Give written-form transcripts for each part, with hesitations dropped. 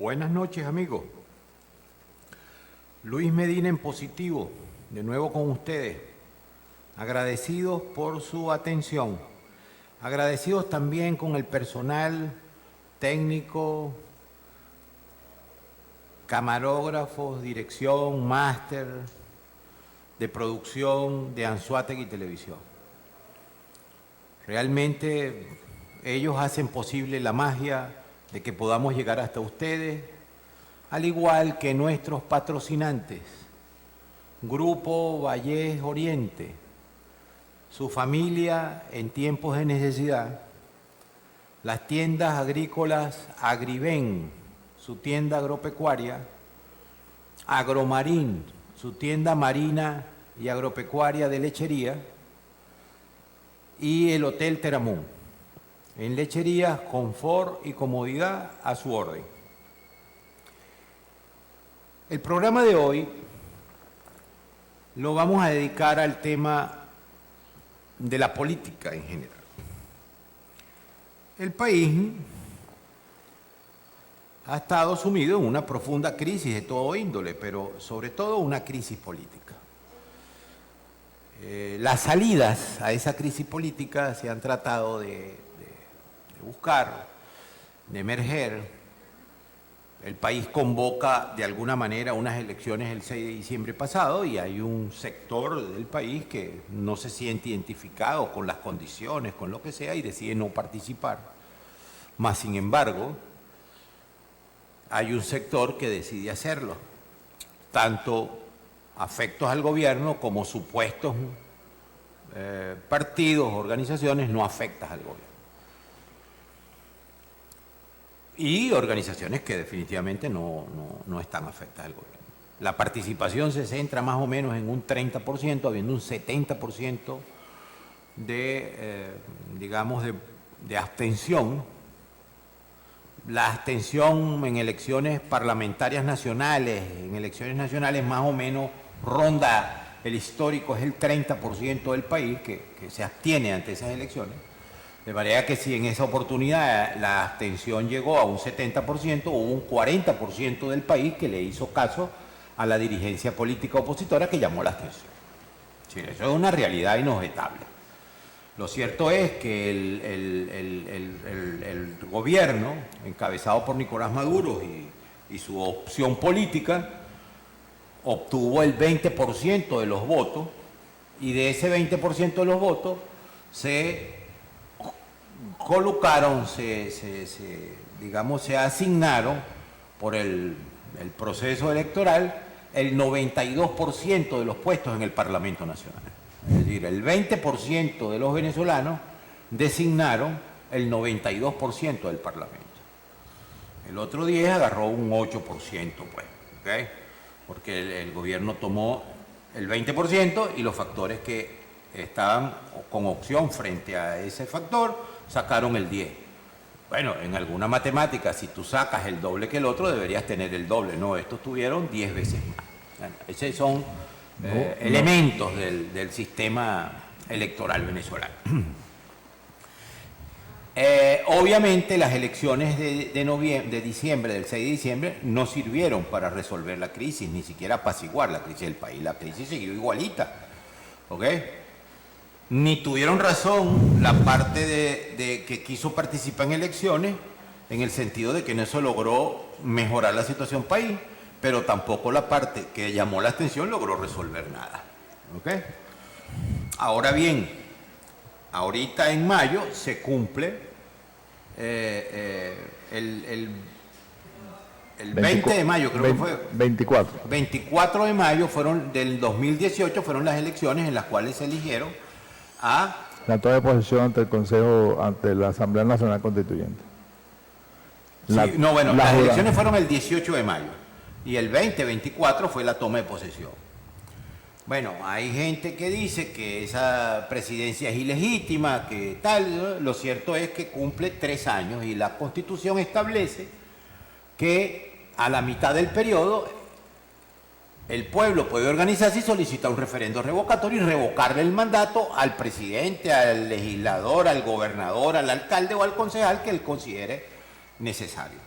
Buenas noches, amigos. Luis Medina en positivo, de nuevo con ustedes. Agradecidos por su atención. Agradecidos también con el personal técnico, camarógrafos, dirección, máster, de producción de Anzoátegui Televisión. Realmente ellos hacen posible la magia de que podamos llegar hasta ustedes, al igual que nuestros patrocinantes, Grupo Vallés Oriente, su familia en tiempos de necesidad, las tiendas agrícolas Agriven, su tienda agropecuaria, Agromarín, su tienda marina y agropecuaria de lechería, y el Hotel Teramún. En lecherías, confort y comodidad a su orden. El programa de hoy lo vamos a dedicar al tema de la política en general. El país ha estado sumido en una profunda crisis de todo índole, pero sobre todo una crisis política. Las salidas a esa crisis política se han tratado de buscar, de emerger. El país convoca de alguna manera unas elecciones el 6 de diciembre pasado y hay un sector del país que no se siente identificado con las condiciones, con lo que sea, y decide no participar. Mas, sin embargo, hay un sector que decide hacerlo, tanto afectos al gobierno como supuestos partidos, organizaciones no afectas al gobierno. Y organizaciones que definitivamente no están afectadas al gobierno. La participación se centra más o menos en un 30%, habiendo un 70% de abstención. La abstención en elecciones parlamentarias nacionales, más o menos ronda el histórico, es el 30% del país que se abstiene ante esas elecciones. De manera que si en esa oportunidad la abstención llegó a un 70%, hubo un 40% del país que le hizo caso a la dirigencia política opositora que llamó la abstención. Sí, eso es una realidad inobjetable. Lo cierto es que el gobierno, encabezado por Nicolás Maduro y su opción política, obtuvo el 20% de los votos, y de ese 20% de los votos se colocaron, se asignaron por el proceso electoral el 92% de los puestos en el Parlamento Nacional. Es decir, el 20% de los venezolanos designaron el 92% del Parlamento. El otro 10% agarró un 8%, pues, ¿okay? Porque el gobierno tomó el 20% y los factores que estaban con opción frente a ese factor sacaron el 10%. Bueno, en alguna matemática, si tú sacas el doble que el otro, deberías tener el doble. No, estos tuvieron 10 veces más. Bueno, esos son elementos del sistema electoral venezolano. Obviamente las elecciones de diciembre, del 6 de diciembre, no sirvieron para resolver la crisis, ni siquiera apaciguar la crisis del país. La crisis siguió igualita, ¿ok? Ni tuvieron razón la parte de que quiso participar en elecciones, en el sentido de que no se logró mejorar la situación país, pero tampoco la parte que llamó la atención logró resolver nada, ¿ok? Ahora bien, ahorita en mayo se cumple el 20 de mayo, creo que fue. 24 de mayo del 2018 fueron las elecciones en las cuales se eligieron a la toma de posesión ante el Consejo, ante la Asamblea Nacional Constituyente. Las elecciones fueron el 18 de mayo y el 24 fue la toma de posesión. Bueno, hay gente que dice que esa presidencia es ilegítima, que tal, ¿no? Lo cierto es que cumple 3 años y la Constitución establece que a la mitad del periodo el pueblo puede organizarse y solicitar un referendo revocatorio y revocarle el mandato al presidente, al legislador, al gobernador, al alcalde o al concejal que él considere necesario.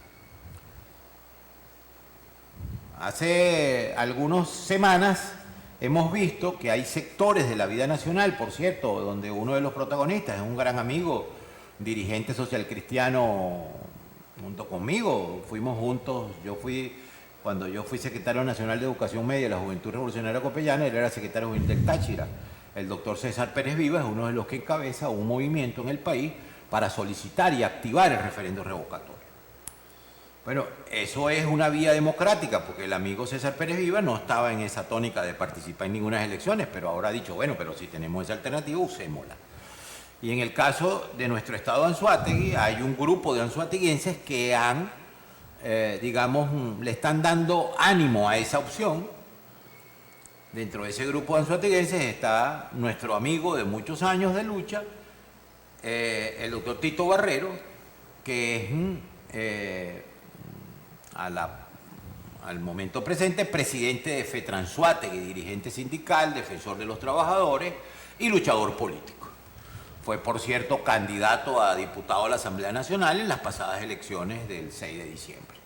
hace algunas semanas hemos visto que hay sectores de la vida nacional, por cierto, donde uno de los protagonistas es un gran amigo, dirigente social cristiano junto conmigo. Fuimos juntos, cuando yo fui secretario nacional de Educación Media de la Juventud Revolucionaria Copellana, él era secretario del Táchira. El doctor César Pérez Viva es uno de los que encabeza un movimiento en el país para solicitar y activar el referendo revocatorio. Bueno, eso es una vía democrática, porque el amigo César Pérez Viva no estaba en esa tónica de participar en ninguna elecciones, pero ahora ha dicho, bueno, pero si tenemos esa alternativa, usémosla. Y en el caso de nuestro estado de Anzoátegui, hay un grupo de anzoateguenses que le están dando ánimo a esa opción. Dentro de ese grupo de anzoateguenses está nuestro amigo de muchos años de lucha, el doctor Tito Barrero, que es al momento presente presidente de FETRANZOÁTEGUI, dirigente sindical, defensor de los trabajadores y luchador político. Fue, por cierto, candidato a diputado a la Asamblea Nacional en las pasadas elecciones del 6 de diciembre.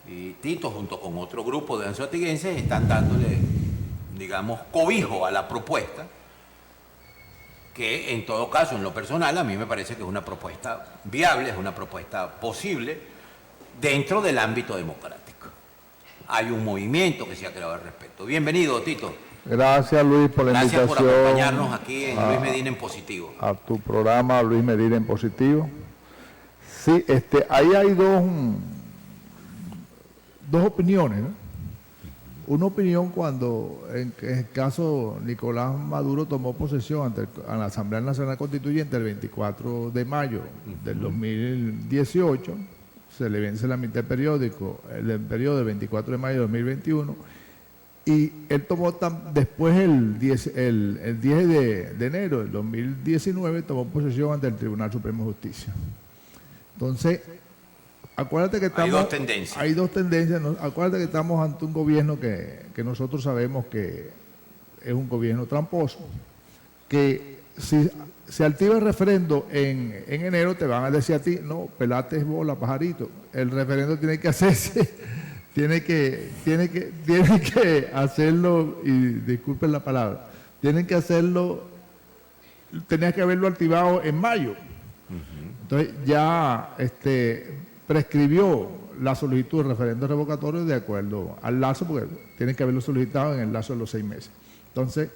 Y Tito, junto con otro grupo de anzoateguenses, están dándole, digamos, cobijo a la propuesta, que en todo caso, en lo personal, a mí me parece que es una propuesta viable, es una propuesta posible dentro del ámbito democrático. Hay un movimiento que se ha creado al respecto. Bienvenido, Tito. Gracias, Luis, por la invitación. Gracias por acompañarnos aquí en Luis Medina en Positivo. A tu programa, Luis Medina en Positivo. Sí, ahí hay dos opiniones, ¿no? Una opinión cuando, en el caso Nicolás Maduro tomó posesión ante la Asamblea Nacional Constituyente el 24 de mayo del 2018, se le vence la mitad del periodo del 24 de mayo de 2021, y él tomó después el 10 de enero del 2019 tomó posesión ante el Tribunal Supremo de Justicia. Entonces, acuérdate que estamos... Hay dos tendencias. Acuérdate que estamos ante un gobierno que nosotros sabemos que es un gobierno tramposo, que si se activa el referendo en enero, te van a decir a ti, no, pelate bola, pajarito. El referendo tiene que hacerse, tiene que hacerlo, y disculpen la palabra, tienen que hacerlo, tenías que haberlo activado en mayo. Entonces ya prescribió la solicitud de referendo revocatorio de acuerdo al lazo, porque tienen que haberlo solicitado en el lazo de los 6 meses. Entonces,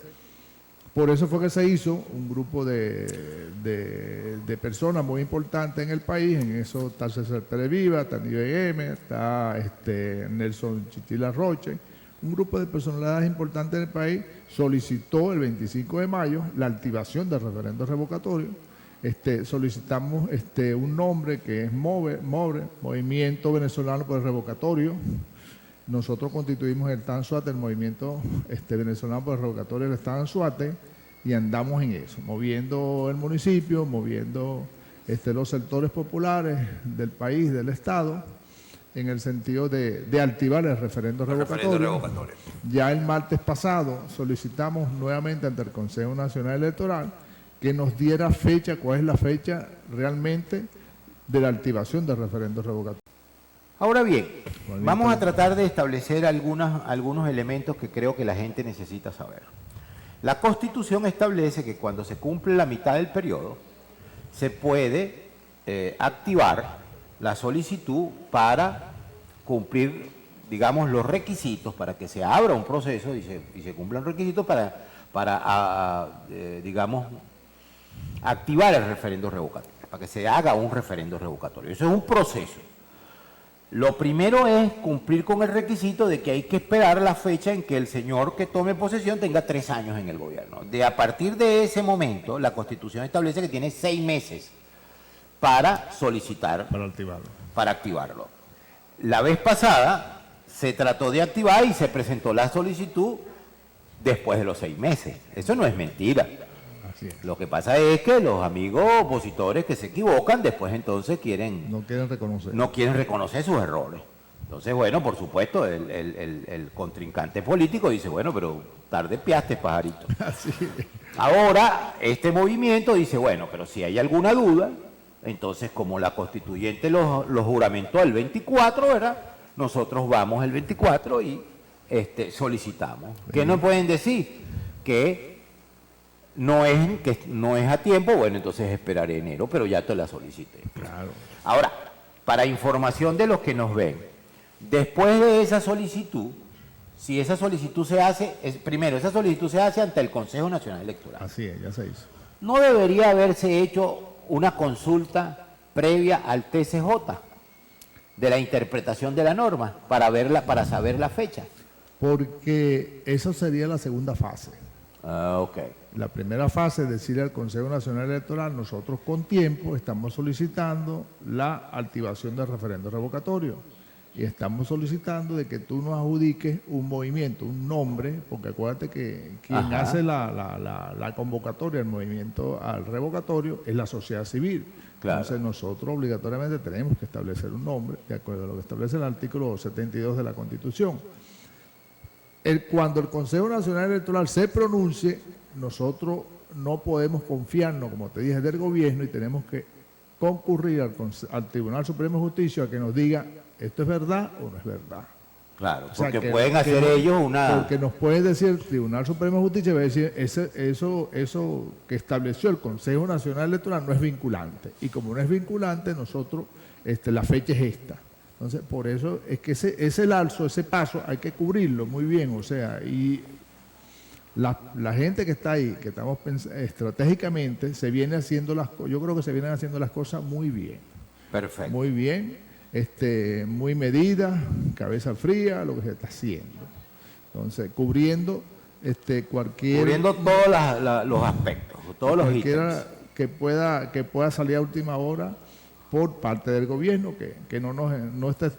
por eso fue que se hizo un grupo de personas muy importantes en el país. En eso está César Pérez Viva, está IBM, está Nelson Chichila Roche. Un grupo de personalidades importantes en el país solicitó el 25 de mayo la activación del referendo revocatorio. Solicitamos un nombre que es MOVE, Movimiento Venezolano por el Revocatorio. Nosotros constituimos el TANSUATE, el Movimiento Venezolano por el Revocatorio del TANSUATE, y andamos en eso, moviendo el municipio, moviendo los sectores populares del país, del Estado, en el sentido de activar el referendo revocatorio. Ya el martes pasado solicitamos nuevamente ante el Consejo Nacional Electoral que nos diera fecha, cuál es la fecha realmente de la activación del referendo revocatorio. Ahora bien, vamos a tratar de establecer algunos elementos que creo que la gente necesita saber. La Constitución establece que cuando se cumple la mitad del periodo, se puede activar la solicitud para cumplir, digamos, los requisitos, para que se abra un proceso y se cumplan requisitos para digamos, activar el referendo revocatorio, para que se haga un referendo revocatorio. Eso es un proceso. Lo primero es cumplir con el requisito de que hay que esperar la fecha en que el señor que tome posesión tenga 3 años en el gobierno. A partir de ese momento, la Constitución establece que tiene 6 meses para solicitar, para activarlo. La vez pasada se trató de activar y se presentó la solicitud después de los 6 meses. Eso no es mentira. Lo que pasa es que los amigos opositores que se equivocan después entonces no quieren reconocer sus errores. Entonces, bueno, por supuesto, el contrincante político dice, bueno, pero tarde piaste, pajarito. Así. Ahora, este movimiento dice, bueno, pero si hay alguna duda, entonces como la constituyente lo juramentó el 24, ¿verdad? nosotros vamos el 24 y solicitamos. ¿Qué nos pueden decir? Que no es a tiempo, bueno, entonces esperaré enero, pero ya te la solicité. Claro. Ahora, para información de los que nos ven, después de esa solicitud, si esa solicitud se hace, primero, esa solicitud se hace ante el Consejo Nacional Electoral. Así es, ya se hizo. ¿No debería haberse hecho una consulta previa al TCJ de la interpretación de la norma para saber la fecha? Porque eso sería la segunda fase. Ah, ok. La primera fase es decirle al Consejo Nacional Electoral, nosotros con tiempo estamos solicitando la activación del referendo revocatorio y estamos solicitando de que tú nos adjudiques un movimiento, un nombre, porque acuérdate que quien Ajá. hace la convocatoria, el movimiento al revocatorio, es la sociedad civil. Claro. Entonces nosotros obligatoriamente tenemos que establecer un nombre, de acuerdo a lo que establece el artículo 72 de la Constitución. Cuando el Consejo Nacional Electoral se pronuncie, nosotros no podemos confiarnos, como te dije, del gobierno y tenemos que concurrir al Tribunal Supremo de Justicia a que nos diga esto es verdad o no es verdad. Claro, O sea, porque pueden hacer ellos una... Porque nos puede decir el Tribunal Supremo de Justicia, va a decir, eso que estableció el Consejo Nacional Electoral no es vinculante. Y como no es vinculante, nosotros, la fecha es esta. Entonces, por eso es que ese lapso, ese paso, hay que cubrirlo muy bien. O sea, y la gente que está ahí, que estamos estratégicamente, se viene haciendo yo creo que se vienen haciendo las cosas muy bien. Perfecto. Muy bien. Muy medida, cabeza fría, lo que se está haciendo. Entonces, cubriendo Cubriendo todos los aspectos, todos los cualquiera ítems. que pueda salir a última hora por parte del gobierno, que no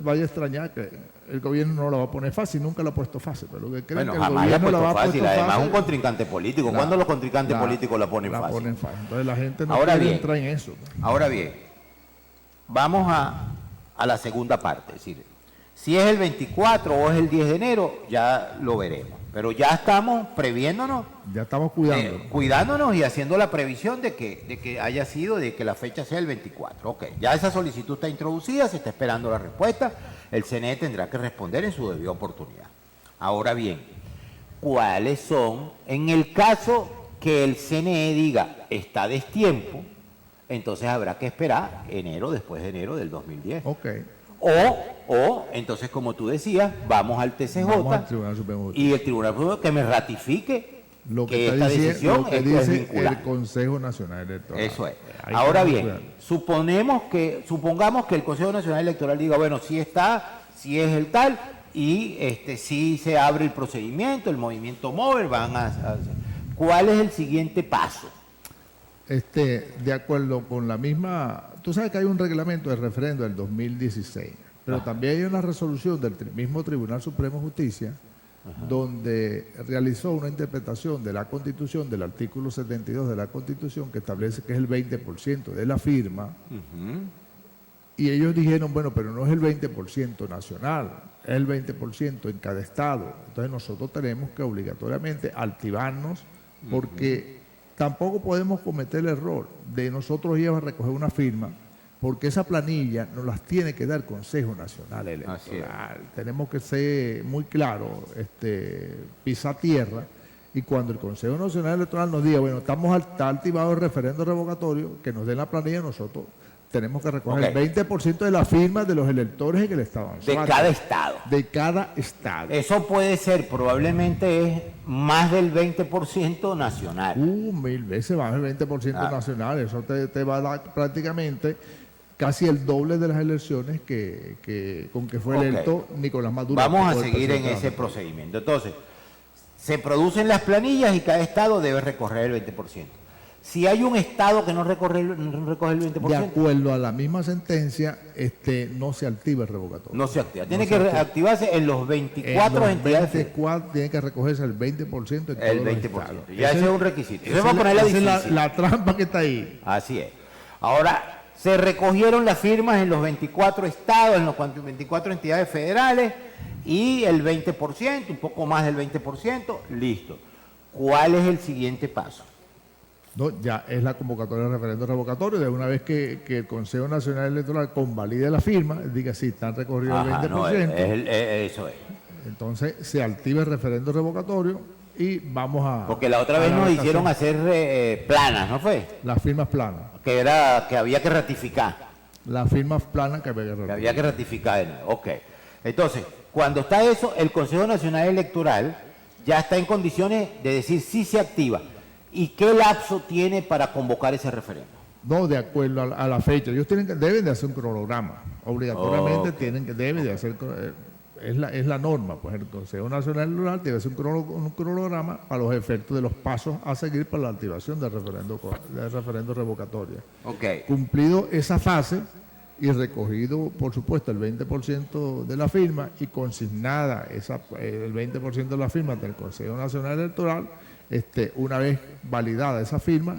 vaya a extrañar que el gobierno no lo va a poner fácil, nunca lo ha puesto fácil, pero que creen Bueno, que el jamás la ha gobierno puesto la va a fácil, puesto además fácil. un contrincante político. ¿Cuándo los contrincantes políticos la ponen fácil? Entonces la gente no Ahora quiere bien, entrar en eso. Ahora bien, vamos a la segunda parte, es decir, si es el 24 o es el 10 de enero, ya lo veremos. Pero ya estamos previéndonos, Ya estamos cuidando. cuidándonos y haciendo la previsión de que haya sido, de que la fecha sea el 24. Ok, ya esa solicitud está introducida, se está esperando la respuesta, el CNE tendrá que responder en su debida oportunidad. Ahora bien, ¿cuáles son, en el caso que el CNE diga está a destiempo, entonces habrá que esperar después de enero del 2010? Ok. O entonces, como tú decías, vamos al TCJ Vamos al Tribunal Supremo de Justicia. y el Tribunal Supremo que me ratifique Lo que está esta diciendo, decisión lo que es dice el vinculante. Consejo Nacional Electoral. Eso es. Ahí Ahora tenemos bien, cuidado. supongamos que el Consejo Nacional Electoral diga, bueno, sí está, sí es el tal, y sí se abre el procedimiento, el movimiento móvil, ¿cuál es el siguiente paso? De acuerdo con la misma... Tú sabes que hay un reglamento de referendo del 2016, pero también hay una resolución del mismo Tribunal Supremo de Justicia donde realizó una interpretación de la Constitución, del artículo 72 de la Constitución, que establece que es el 20% de la firma, y ellos dijeron, bueno, pero no es el 20% nacional, es el 20% en cada estado. Entonces nosotros tenemos que obligatoriamente activarnos porque tampoco podemos cometer el error de nosotros ir a recoger una firma, porque esa planilla nos las tiene que dar el Consejo Nacional Electoral. Tenemos que ser muy claros, pisar tierra, y cuando el Consejo Nacional Electoral nos diga, bueno, está activado el referendo revocatorio, que nos den la planilla, nosotros tenemos que recoger el 20% de las firmas de los electores en el Estado. De cada estado. De cada estado. Eso puede ser, probablemente es más del 20% nacional. 1000 veces más del 20% nacional. Eso te va a dar prácticamente casi el doble de las elecciones con que fue electo Nicolás Maduro. Vamos a seguir en ese procedimiento. Entonces, se producen las planillas y cada estado debe recorrer el 20%. Si hay un estado que no recoge el 20%... De acuerdo a la misma sentencia, no se activa el revocatorio. No se activa. Tiene que activarse en los 24 entidades. 24 tiene que recogerse el 20% en todos el 20%. los estados. Ya ese es un requisito. Esa es la trampa que está ahí. Así es. Ahora, se recogieron las firmas en los 24 estados, en las 24 entidades federales, y el 20%, un poco más del 20%, listo. ¿Cuál es el siguiente paso? No, ya es la convocatoria de referendo revocatorio. De una vez que el Consejo Nacional Electoral convalide la firma, diga si están recorridos el 20%, no, eso es. entonces se activa el referendo revocatorio y vamos a... Porque la otra vez nos hicieron hacer planas, ¿no fue? las firmas planas. Que había que ratificar. Las firmas planas que había que Que retirar. había que ratificar de nuevo. Ok. Entonces, cuando está eso, el Consejo Nacional Electoral ya está en condiciones de decir si se activa. ¿Y qué lapso tiene para convocar ese referéndum? No, de acuerdo a la fecha. Ellos deben de hacer un cronograma. Obligatoriamente Ok. deben de hacer... es la norma, pues el Consejo Nacional Electoral debe hacer un cronograma para los efectos de los pasos a seguir para la activación del referendo revocatorio. Ok. Cumplido esa fase y recogido, por supuesto, el 20% de la firma y consignada el 20% de la firma ante el Consejo Nacional Electoral, una vez validada esa firma,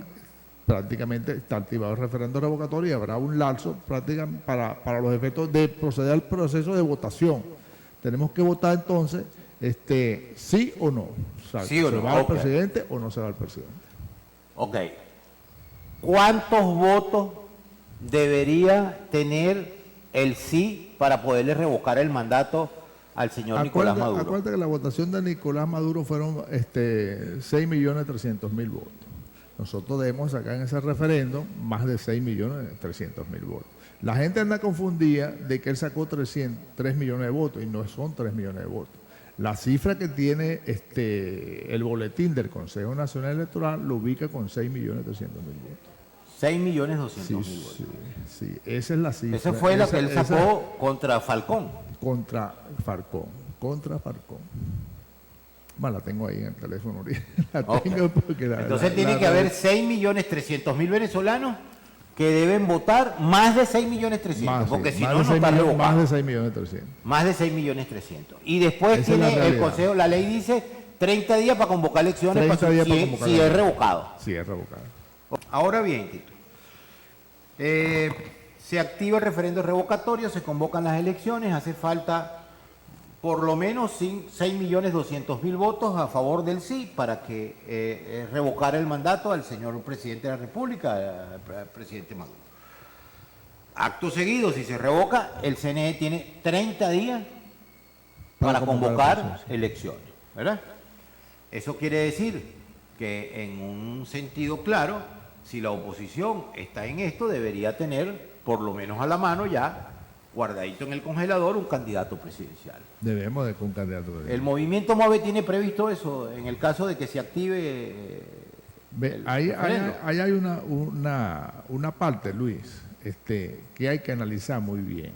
prácticamente está activado el referendo revocatorio y habrá un lapso prácticamente para los efectos de proceder al proceso de votación. Tenemos que votar entonces sí o no. O sea, Sí o no, ¿se va ok. al presidente o no se va al presidente? Ok. ¿Cuántos votos debería tener el sí para poderle revocar el mandato al señor Nicolás Maduro? Acuérdate que la votación de Nicolás Maduro fueron 6.300.000 votos. Nosotros debemos sacar en ese referendo más de 6.300.000 votos. La gente anda confundida de que él sacó 3 millones de votos y no son 3 millones de votos. La cifra que tiene el boletín del Consejo Nacional Electoral lo ubica con 6.300.000 votos. 6.200.000 votos. Sí, esa es la cifra. Esa fue la que él sacó contra Falcón. Contra Falcón. Bueno, la tengo ahí en el teléfono. La tengo porque Entonces tiene que haber 6.300.000 venezolanos que deben votar más de 6.300.000, porque si no, no está revocado. Más de 6.300.000. Más de 6.300.000. Y después Esa es la tiene el realidad. Consejo, la ley dice 30 días para convocar elecciones 30 días para convocar si es elecciones. revocado. Sí, es revocado. Ahora bien, Tito, se activa el referendo revocatorio, se convocan las elecciones, hace falta por lo menos 6.200.000 votos a favor del sí para que revocara el mandato al señor presidente de la República, al presidente Maduro. Acto seguido, si se revoca, el CNE tiene 30 días para convocar elecciones, ¿verdad? Eso quiere decir que en un sentido claro, si la oposición está en esto, debería tener por lo menos a la mano ya guardadito en el congelador un candidato presidencial. Debemos de con un candidato presidencial. ¿El movimiento MOVE tiene previsto eso en el caso de que se active Ahí referendo? hay una parte, Luis, que hay que analizar muy bien.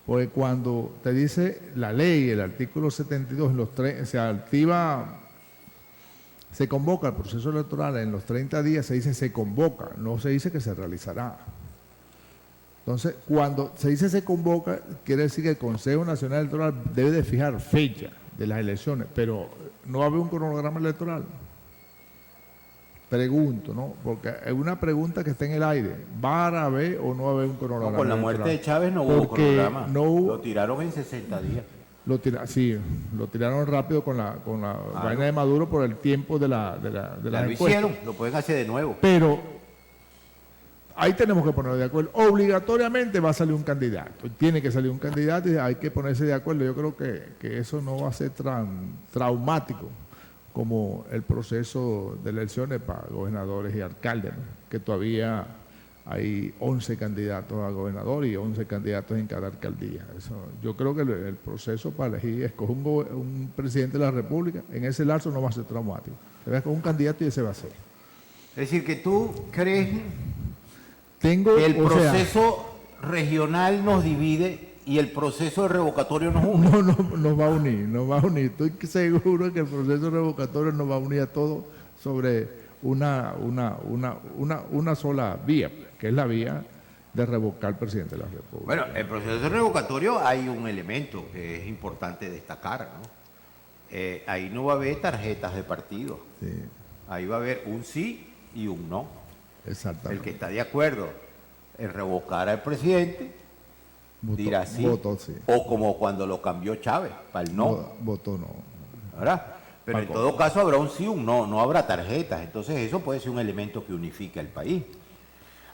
Porque cuando te dice la ley, el artículo 72, se convoca el proceso electoral en los 30 días, se dice se convoca, no se dice que se realizará. Entonces, cuando se dice se convoca, quiere decir que el Consejo Nacional Electoral debe de fijar fecha de las elecciones, pero no va a haber un cronograma electoral. Pregunto, ¿no? Porque es una pregunta que está en el aire. ¿Va a haber o no va a haber un cronograma No, con la muerte de Chávez no hubo Porque cronograma. no hubo- Lo tiraron en 60 días. Lo tiraron rápido con la vaina de Maduro por el tiempo de la Ya lo encuesta. hicieron, lo pueden hacer de nuevo. Pero ahí tenemos que ponernos de acuerdo. Obligatoriamente va a salir un candidato. Tiene que salir un candidato y hay que ponerse de acuerdo. Yo creo que eso no va a ser traumático como el proceso de elecciones para gobernadores y alcaldes, ¿no? Que todavía hay 11 candidatos a gobernador y 11 candidatos en cada alcaldía. Yo creo que el proceso para escoger un presidente de la República en ese lapso no va a ser traumático. Se va a escoger un candidato y ese va a ser. Es decir, que tú crees Tengo, que el o sea, proceso regional nos divide y el proceso de revocatorio nos une. no, nos va a unir. Estoy seguro que el proceso revocatorio nos va a unir a todos sobre una sola vía, que es la vía de revocar al presidente de la República. Bueno, el proceso revocatorio hay un elemento que es importante destacar, ¿no? Ahí no va a haber tarjetas de partido. Sí, Ahí va a haber un sí y un no. El exactamente. que está de acuerdo en revocar al presidente dirá sí. Votó sí. O como cuando lo cambió Chávez, para el no. Votó no. ¿Verdad? Pero en todo caso habrá un sí, un no, no habrá tarjetas. Entonces eso puede ser un elemento que unifique al país.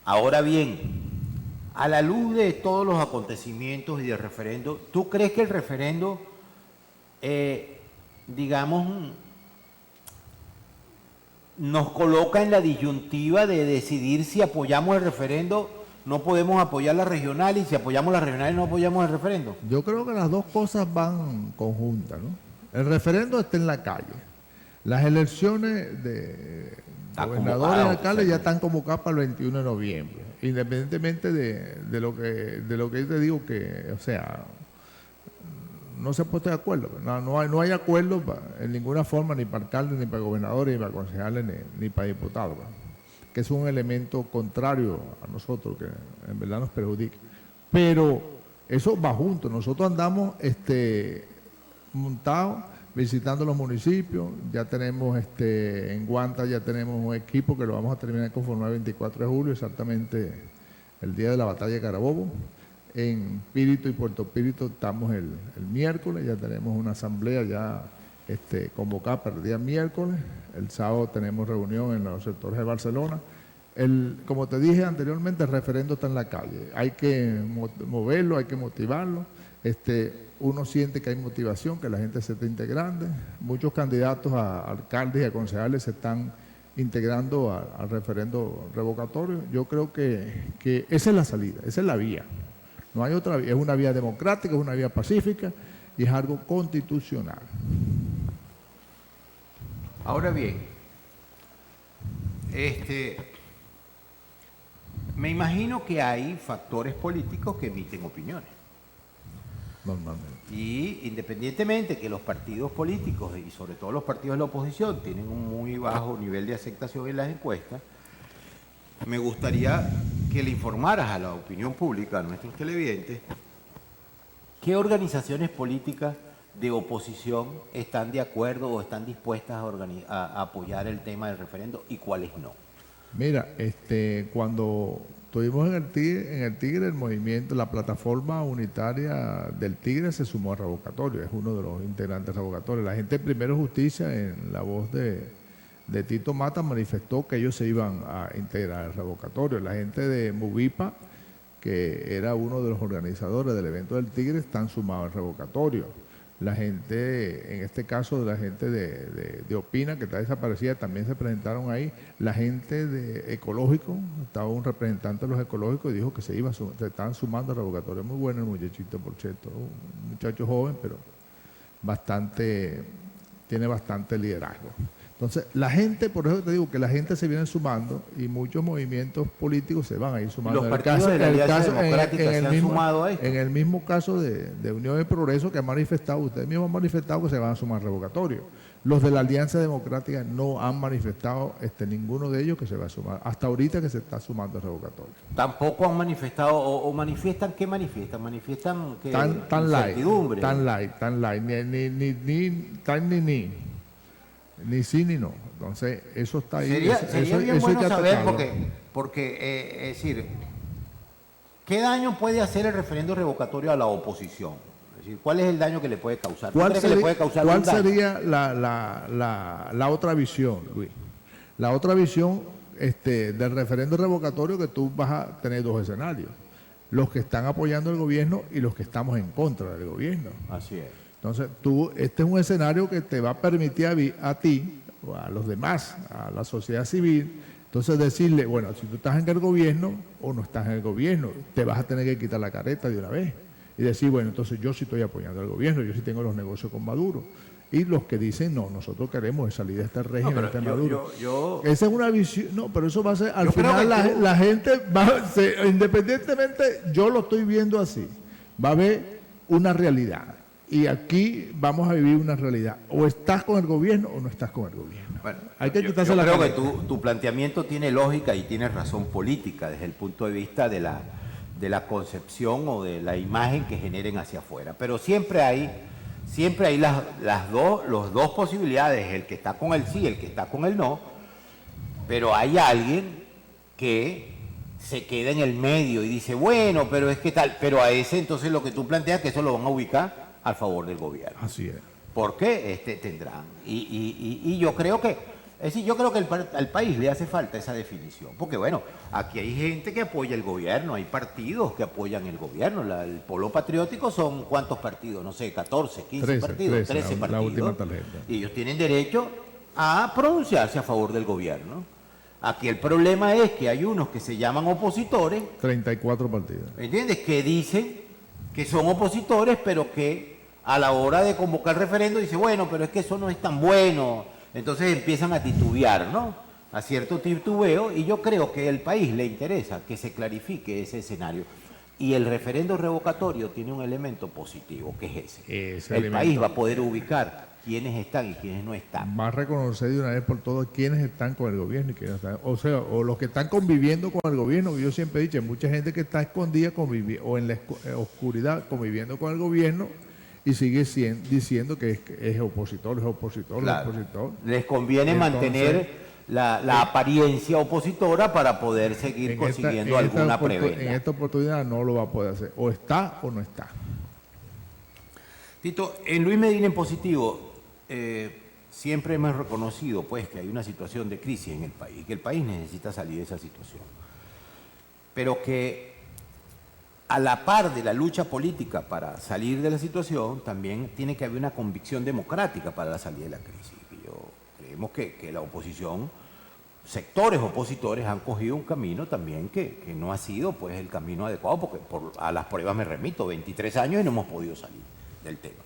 Ahora bien, a la luz de todos los acontecimientos y del referendo, ¿tú crees que el referendo, digamos, nos coloca en la disyuntiva de decidir si apoyamos el referendo? No podemos apoyar la regional, y si apoyamos la regional no apoyamos el referendo. Yo creo que las dos cosas van conjuntas, ¿no? El referendo está en la calle. Las elecciones de gobernadores y alcaldes ya están convocadas para el 21 de noviembre, independientemente de lo que yo te digo, que, o sea, no se ha puesto de acuerdo. No hay acuerdo en ninguna forma, ni para alcaldes, ni para gobernadores, ni para concejales, ni para diputados, que es un elemento contrario a nosotros, que en verdad nos perjudica. Pero eso va junto. Nosotros andamos montados, visitando los municipios. Ya tenemos en Guanta, ya tenemos un equipo que lo vamos a terminar de conformar el 24 de julio, exactamente el día de la batalla de Carabobo. En Píritu y Puerto Píritu estamos el miércoles, ya tenemos una asamblea ya convocada para el día miércoles. El sábado tenemos reunión en los sectores de Barcelona. Como te dije anteriormente, el referendo está en la calle. Hay que moverlo, hay que motivarlo. Uno siente que hay motivación, que la gente se está integrando. Muchos candidatos a alcaldes y a concejales se están integrando al referendo revocatorio. Yo creo que esa es la salida, esa es la vía. No hay otra vía. Es una vía democrática, es una vía pacífica y es algo constitucional. Ahora bien, me imagino que hay factores políticos que emiten opiniones. Normalmente. Y independientemente que los partidos políticos, y sobre todo los partidos de la oposición, tienen un muy bajo nivel de aceptación en las encuestas, me gustaría que le informaras a la opinión pública, a nuestros televidentes, qué organizaciones políticas de oposición están de acuerdo o están dispuestas a apoyar el tema del referendo y cuáles no. Mira, cuando estuvimos en el Tigre, el movimiento, la plataforma unitaria del Tigre se sumó a revocatorio, es uno de los integrantes revocatorios. La gente de Primero Justicia, en la voz de Tito Mata, manifestó que ellos se iban a integrar al revocatorio. La gente de Mubipa, que era uno de los organizadores del evento del Tigre, están sumados al revocatorio. La gente, en este caso, la gente de Opina, que está desaparecida, también se presentaron ahí. La gente de Ecológico, estaba un representante de los ecológicos y dijo que se estaban sumando al revocatorio. Muy bueno el muchachito, por cierto, un muchacho joven, pero tiene bastante liderazgo. Entonces, la gente, por eso te digo que la gente se viene sumando y muchos movimientos políticos se van a ir sumando. Los partidos de la Alianza Democrática se han sumado a esto. En el mismo caso de Unión y Progreso, que han manifestado, ustedes mismos han manifestado que se van a sumar revocatorio. Los de la Alianza Democrática no han manifestado, ninguno de ellos que se va a sumar. Hasta ahorita que se está sumando el revocatorio. Tampoco han manifestado, o manifiestan, ¿qué manifiestan? Manifiestan que tan incertidumbre. Tan light, ni sí ni no. Entonces, eso está ahí. Sería bien bueno saber, porque es decir, ¿qué daño puede hacer el referendo revocatorio a la oposición? Es decir, ¿cuál es el daño que le puede causar? ¿Cuál sería la otra visión, Luis? La otra visión del referendo revocatorio, que tú vas a tener dos escenarios: los que están apoyando al gobierno y los que estamos en contra del gobierno. Así es. Entonces, este es un escenario que te va a permitir a ti, o a los demás, a la sociedad civil, entonces decirle, bueno, si tú estás en el gobierno o no estás en el gobierno, te vas a tener que quitar la careta de una vez y decir, bueno, entonces yo sí estoy apoyando al gobierno, yo sí tengo los negocios con Maduro. Y los que dicen, no, nosotros queremos salir de este régimen, de Maduro. Esa es una visión, no, pero eso va a ser, al final la gente independientemente, yo lo estoy viendo así, va a haber una realidad. Y aquí vamos a vivir una realidad. O estás con el gobierno o no estás con el gobierno. Bueno, hay que quitarse yo creo que tu planteamiento tiene lógica y tiene razón política desde el punto de vista de la concepción o de la imagen que generen hacia afuera. Pero siempre hay las dos posibilidades, el que está con el sí, el que está con el no, pero hay alguien que se queda en el medio y dice, bueno, pero es que tal, pero a ese entonces lo que tú planteas que eso lo van a ubicar a favor del gobierno. Así es. porque tendrán. Y yo creo que, es decir, yo creo que al país le hace falta esa definición, porque bueno, aquí hay gente que apoya el gobierno, hay partidos que apoyan el gobierno. El Polo Patriótico son ¿cuántos partidos? No sé, 14, 15 partidos, 13 la partidos. última tarjeta. Y ellos tienen derecho a pronunciarse a favor del gobierno. Aquí el problema es que hay unos que se llaman opositores, 34 partidos. ¿me entiendes? Que dicen que son opositores, pero que a la hora de convocar referendo dicen, bueno, pero es que eso no es tan bueno. Entonces empiezan a titubear, ¿no? A cierto titubeo, y yo creo que al país le interesa que se clarifique ese escenario. Y el referendo revocatorio tiene un elemento positivo, que es ese. El país va a poder ubicar quiénes están y quiénes no están. Va a reconocer de una vez por todas quiénes están con el gobierno y quiénes están. O sea, o los que están conviviendo con el gobierno, que yo siempre he dicho, hay mucha gente que está escondida o en la oscuridad conviviendo con el gobierno y sigue diciendo que es opositor, es opositor, Claro. es opositor. Les conviene Entonces, mantener la apariencia opositora para poder seguir consiguiendo alguna prebenda. En esta oportunidad no lo va a poder hacer. O está o no está. Tito, en Luis Medina en positivo, siempre hemos reconocido pues que hay una situación de crisis en el país, que el país necesita salir de esa situación, pero que a la par de la lucha política para salir de la situación, también tiene que haber una convicción democrática para la salida de la crisis. Creemos que la oposición, sectores opositores han cogido un camino también que no ha sido pues el camino adecuado, porque a las pruebas me remito, 23 años y no hemos podido salir del tema.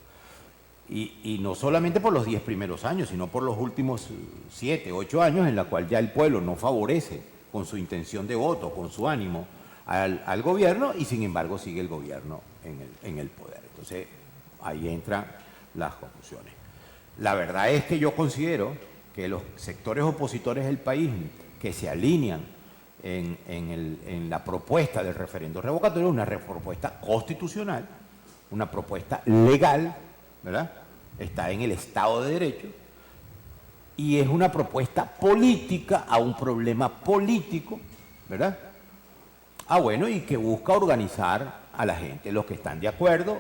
Y no solamente por los 10 primeros años, sino por los últimos 7, 8 años en la cual ya el pueblo no favorece con su intención de voto, con su ánimo al gobierno, y sin embargo sigue el gobierno en el poder. Entonces ahí entran las conclusiones. La verdad es que yo considero que los sectores opositores del país que se alinean en la propuesta del referendo revocatorio, una propuesta constitucional, una propuesta legal, ¿verdad? Está en el Estado de Derecho y es una propuesta política a un problema político, ¿verdad? Bueno, y que busca organizar a la gente, los que están de acuerdo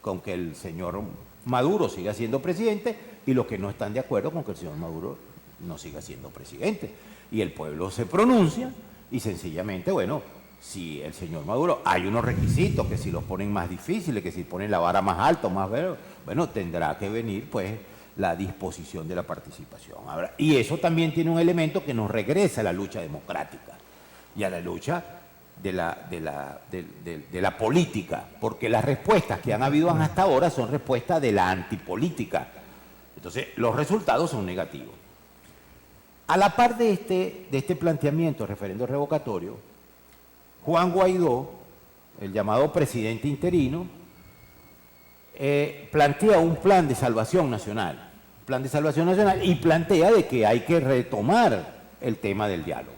con que el señor Maduro siga siendo presidente y los que no están de acuerdo con que el señor Maduro no siga siendo presidente. Y el pueblo se pronuncia y sencillamente, bueno, si el señor Maduro, hay unos requisitos que si los ponen más difíciles, que si ponen la vara más alta, más bueno, tendrá que venir pues la disposición de la participación. Ahora, y eso también tiene un elemento que nos regresa a la lucha democrática y a la lucha de la política, porque las respuestas que han habido hasta ahora son respuestas de la antipolítica. Entonces, los resultados son negativos. A la par de este planteamiento, referendo revocatorio, Juan Guaidó, el llamado presidente interino, plantea un plan de salvación nacional, y plantea de que hay que retomar el tema del diálogo.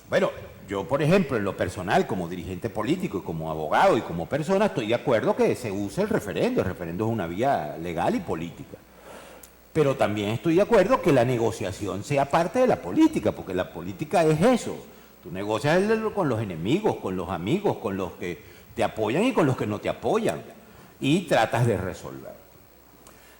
Bueno, yo, por ejemplo, en lo personal, como dirigente político y como abogado y como persona, estoy de acuerdo que se use el referendo. El referendo es una vía legal y política. Pero también estoy de acuerdo que la negociación sea parte de la política, porque la política es eso. Tú negocias con los enemigos, con los amigos, con los que te apoyan y con los que no te apoyan. Y tratas de resolver.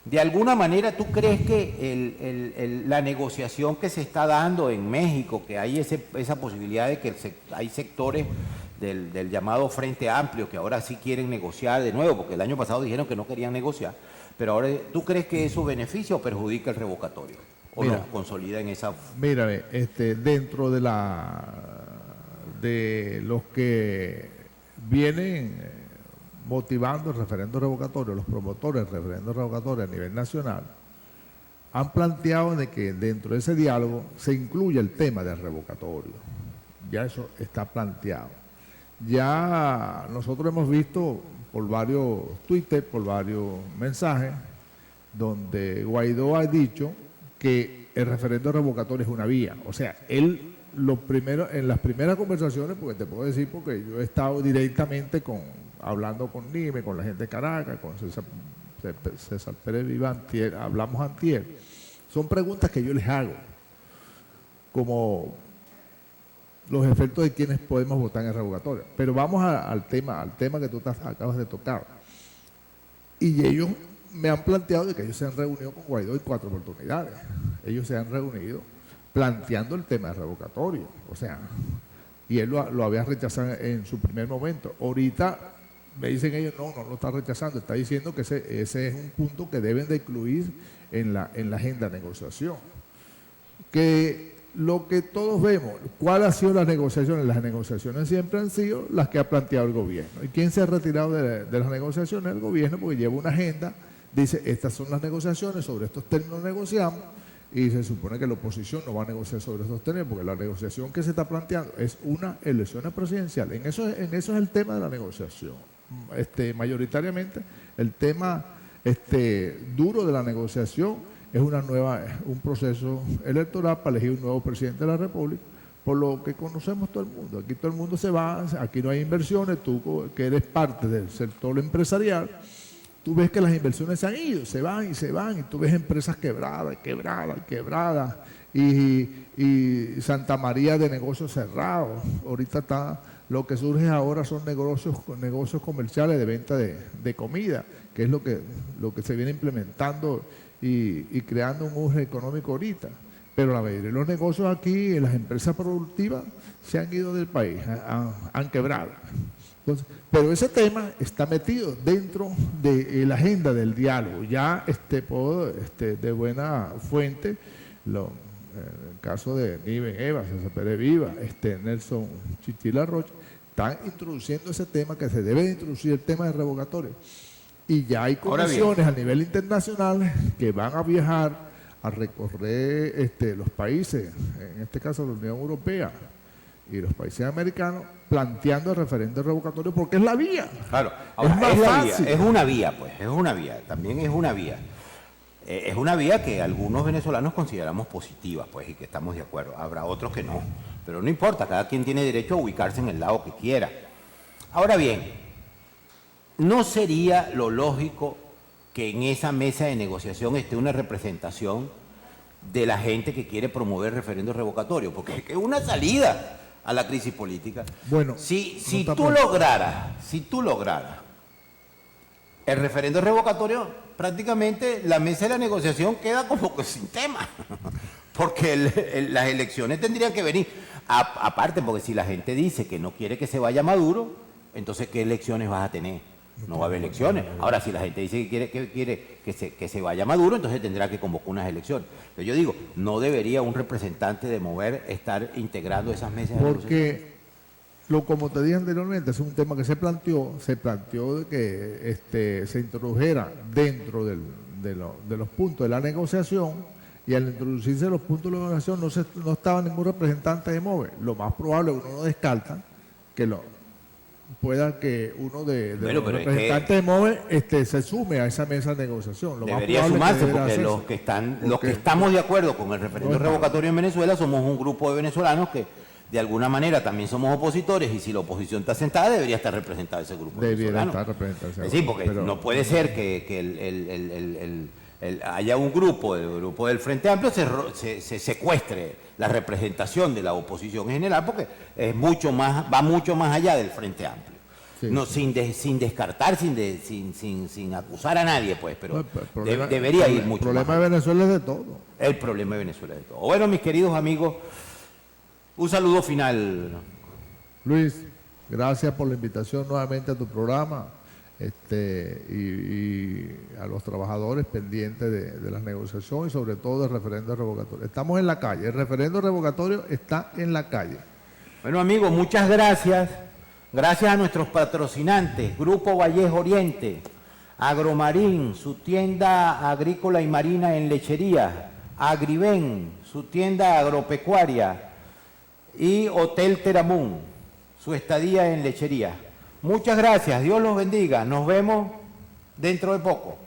De alguna manera, ¿tú crees que la negociación que se está dando en México, que hay esa posibilidad de que hay sectores del llamado Frente Amplio que ahora sí quieren negociar de nuevo, porque el año pasado dijeron que no querían negociar, pero ahora, ¿tú crees que eso beneficia o perjudica el revocatorio? ¿O no consolida en esa...? Mírame, dentro de los que vienen motivando el referendo revocatorio, los promotores del referendo revocatorio a nivel nacional, han planteado de que dentro de ese diálogo se incluya el tema del revocatorio. Ya eso está planteado. Ya nosotros hemos visto por varios Twitter, por varios mensajes, donde Guaidó ha dicho que el referendo revocatorio es una vía. O sea, él en las primeras conversaciones, porque te puedo decir, porque yo he estado directamente hablando con Nime, con la gente de Caracas, con César Pérez Viva, hablamos antier. Son preguntas que yo les hago, como los efectos de quienes podemos votar en el revocatorio. Pero vamos al tema que tú acabas de tocar. Y ellos me han planteado de que ellos se han reunido con Guaidó en 4 oportunidades. Ellos se han reunido planteando el tema de revocatorio, o sea, y él lo había rechazado en su primer momento. Ahorita me dicen ellos, no lo está rechazando, está diciendo que ese es un punto que deben de incluir en la agenda de negociación. Que lo que todos vemos, ¿cuál ha sido las negociaciones? Las negociaciones siempre han sido las que ha planteado el gobierno. ¿Y quién se ha retirado de las negociaciones? El gobierno, porque lleva una agenda, dice, estas son las negociaciones, sobre estos términos negociamos, y se supone que la oposición no va a negociar sobre estos términos, porque la negociación que se está planteando es una elección presidencial. En eso es el tema de la negociación. Mayoritariamente, el tema duro de la negociación es un proceso electoral para elegir un nuevo presidente de la República, por lo que conocemos todo el mundo. Aquí todo el mundo se va, aquí no hay inversiones, tú que eres parte del sector empresarial, tú ves que las inversiones se han ido, se van, y tú ves empresas quebradas, y Santa María de negocios cerrados. Ahorita lo que surge ahora son negocios comerciales de venta de comida, que es lo que se viene implementando y creando un auge económico ahorita. Pero la mayoría de los negocios aquí, las empresas productivas, se han ido del país, han quebrado. Entonces, pero ese tema está metido dentro de la agenda del diálogo. Ya de buena fuente, el caso de Niven Evas, César Pérez Viva, Nelson Chichila Rocha, están introduciendo ese tema, que se debe de introducir el tema de revocatorio. Y ya hay comisiones a nivel internacional que van a viajar a recorrer los países, en este caso la Unión Europea y los países americanos, planteando el referéndum revocatorio, porque es la vía. Claro, ahora, es más fácil. Es una vía, también es una vía. Es una vía que algunos venezolanos consideramos positiva, pues, y que estamos de acuerdo. Habrá otros que no, pero no importa, cada quien tiene derecho a ubicarse en el lado que quiera. Ahora bien, ¿no sería lo lógico que en esa mesa de negociación esté una representación de la gente que quiere promover referéndum revocatorio? Porque es una salida a la crisis política. Bueno, si tú lograras el referéndum revocatorio, prácticamente la mesa de la negociación queda como que sin tema, porque las elecciones tendrían que venir. Aparte, porque si la gente dice que no quiere que se vaya Maduro, entonces ¿qué elecciones vas a tener? No va a haber elecciones. Ahora, si la gente dice que quiere que se vaya Maduro, entonces tendrá que convocar unas elecciones. Pero yo digo, no debería un representante de Mover estar integrando esas mesas de negociación. Porque, como te dije anteriormente, es un tema que se planteó de que se introdujera dentro de los puntos de la negociación, y al introducirse los puntos de la negociación no estaba ningún representante de Mover. Lo más probable, uno no descarta que pueda que uno de los representantes de MOVE se sume a esa mesa de negociación. Debería sumarse, porque los que estamos de acuerdo con el referéndum revocatorio en Venezuela somos un grupo de venezolanos que de alguna manera también somos opositores, y si la oposición está sentada debería estar representado ese grupo venezolano. Estar representado. Sí, porque no puede ser que haya un grupo, el grupo del Frente Amplio, se secuestre la representación de la oposición en general, porque va mucho más allá del Frente Amplio. Sí. No, sin descartar, sin acusar a nadie, pues, pero debería ir mucho más. El problema de Venezuela es de todo. El problema de Venezuela es de todo. Bueno, mis queridos amigos, un saludo final. Luis, gracias por la invitación nuevamente a tu programa. Y a los trabajadores pendientes de las negociaciones y sobre todo del referéndum revocatorio. Estamos en la calle, el referéndum revocatorio está en la calle. Bueno, amigos, muchas gracias. Gracias a nuestros patrocinantes, Grupo Vallejo Oriente, Agromarín, su tienda agrícola y marina en lechería, Agriven, su tienda agropecuaria, y Hotel Teramún, su estadía en lechería. Muchas gracias, Dios los bendiga, nos vemos dentro de poco.